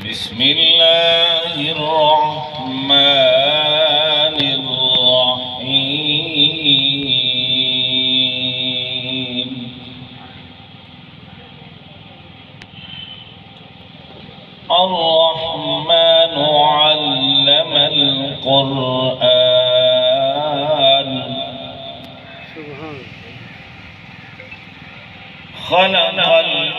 بسم الله الرحمن الرحيم. الرحمن علم القرآن خلق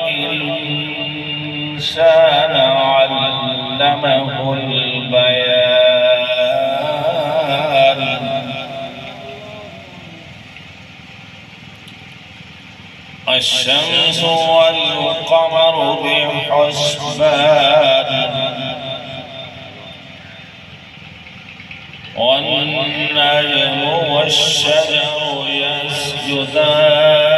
الإنسان علمه البيان. الشمس والقمر بحسبان والنجم والشجر يسجدان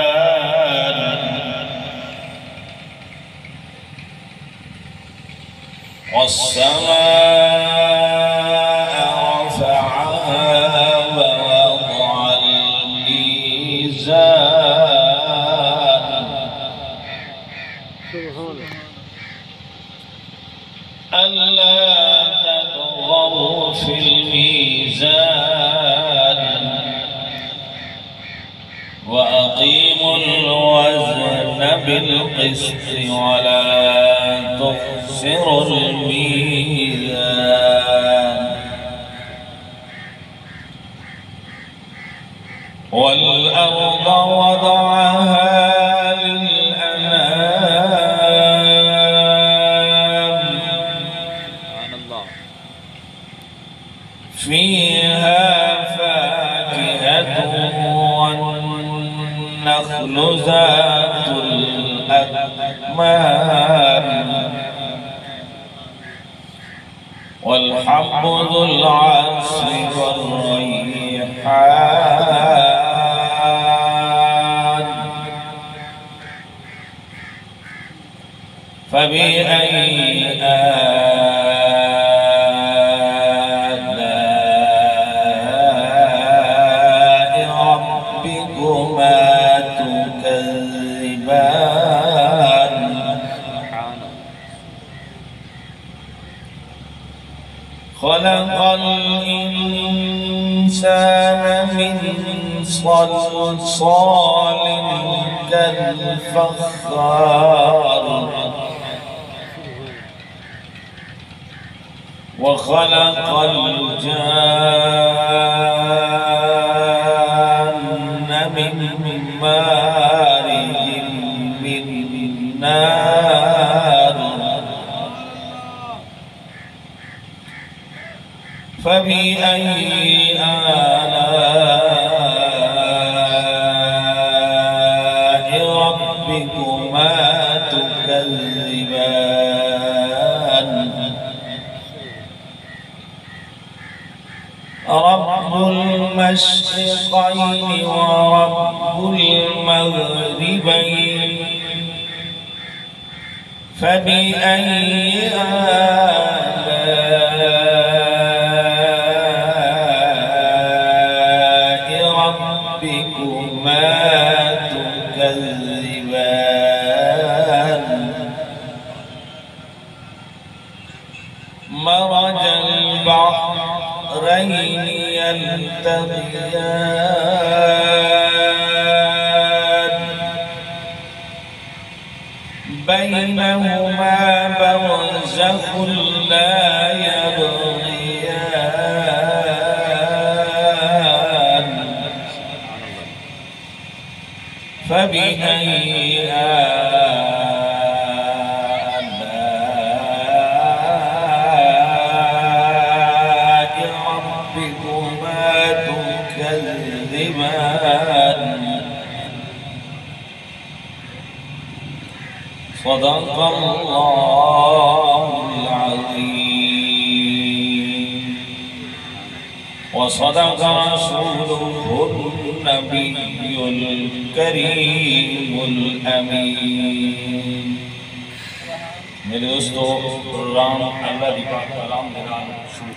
والسماء رفعها ووضع الميزان ألا تطغوا في الميزان وأقيموا الوزن بالقسط ولا تخسروا الميزان. والأرض وضعها للأنام فيها فاكهة والنخل ذات الأكمام والحب ذو العصف والريحان. فبأي آلاء ربكما تكذبان. خلق الإنسان من صلصال كالفخار وخلق الجان من مارج من نار. فبأي آلاء ربكما تكذبان. رب المشرقين ورب المغربين. فبأي آلاء ربكما تكذبان. مرج البحرين يلتقيان بينهما برزخ لا يبغيان. فبأي آلاء ربكما تكذبان. صدق الله العظيم وصدق رسوله النبي الكريم الأمين. मेरे दोस्तों राम अल्लाह दी पाक कलाम दे नाल शुरू